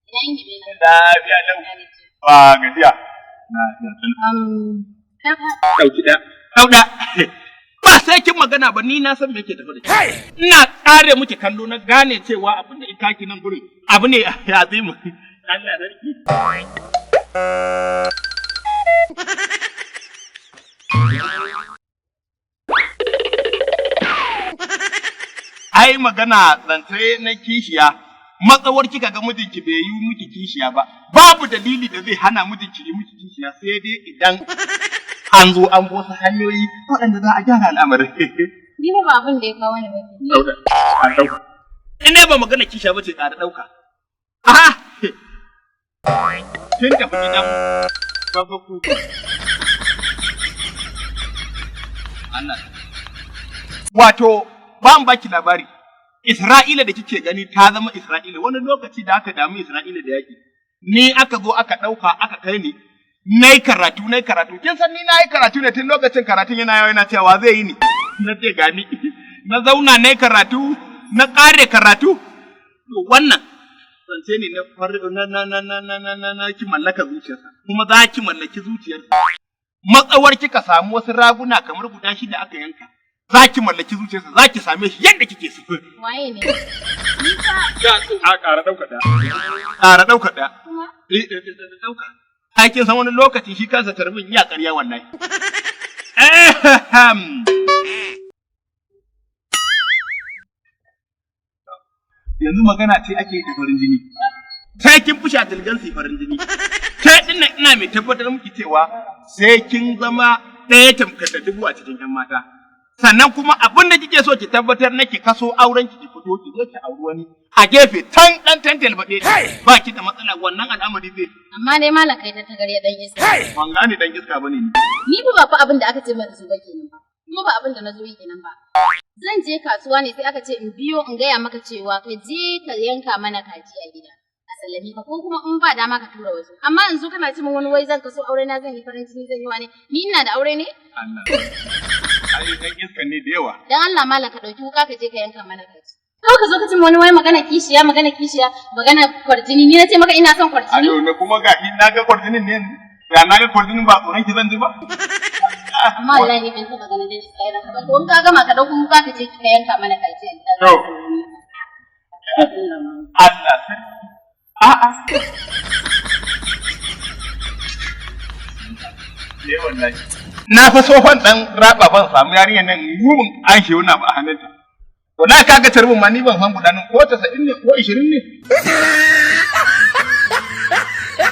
Lafiya lau. Ba gajiya. Ɗauki da. Ɗauda. Ba sai kin magana ba ni na san me yake tafi da shi. Ina ƙare muke kallo na gane cewa abin da ita ki nan gurin abu ne ya zai mu. Allah sarki. Ai magana zance na kishiya matsawar kika ga mijinki bai yi miki kishiya ba babu dalili da zai hana mijinki yi miki kishiya sai dai idan an zo an bosa hanyoyi waɗanda za a gyara al'amarin. Ni ba abin da ya kawo ni ba. Ɗauka. Ina ba magana kishiya ba ce ƙara ɗauka. Aha! Kin tafi gidan babaku. Allah. Wato ba mu baki labari. Isra'ila da kike gani ta zama Isra'ila wani lokaci da aka damu Isra'ila da yaƙi. Ni aka zo aka ɗauka aka kai ni. Nai karatu. Kin san ni na yi karatu ne tun lokacin karatun yana cewa zai yi ni. Na ce gani. Na zauna nai karatu, na ƙare karatu. To wannan zance ne na ki mallaka zuciyarsa. Kuma za ki mallaki zuciyarsa. Matsawar kika samu wasu raguna kamar guda 6 aka yanka. Za ki mallaki zuciyarsa, za ki same shi yadda kike so. Waye ne? Ƙara ɗauka ɗaya. Ƙara ɗauka ɗaya. Ɗauka. Aikin san wani lokaci shi kansa tarbin ya ƙarya wallahi. Yanzu magana ce ake da farin jini. Sai kin fushi a tilgan su farin jini. Sai din nan ina mai tabbatar miki cewa sai kin zama ɗaya tamkar da 1000 a cikin 'yan mata. Sannan kuma abin da kike so ki tabbatar nake kaso auren ki fito ki zo ki auri wani a gefe tan dan tantal bade ba ki da matsala wannan al'amari zai amma dai malam kai ta gare dan iska ban gane dan iska bane ni ba fa abin da aka ce mata su ba kenan ba kuma ba abin da na zo yi kenan ba zan je kasuwa ne sai aka ce in biyo in gaya maka cewa ka je ka yanka mana kaji a gida a sallami ka ko kuma in ba dama ka tura wasu amma yanzu kana ce min wani wai zan kaso aure na zan yi farin ciki zan yi wani ni ina da aure ne Allah ai dan iska ne da yawa dan Allah malam ka dauki wuka ka je ka yanka mana kaji ko ka zo ka ce wani wai magana kishiya magana kwarjini ni nace maka ina son kwarjini ayo ne kuma ga ni naga kwarjinin ne ya naga kwarjinin ba tsoron ki zan ji ba amma wallahi ni ban taba ganin dai sai da ba to in ka gama ka dauko wuka ka je ka yanka mana kaji to Allah a'a wallahi na fa sofan dan raba ban samu yarinyar nan gumin an shi wani ba hannunta wallahi kaga tarbin ma ni ban san gudanin ko 90 ne ko 20 ne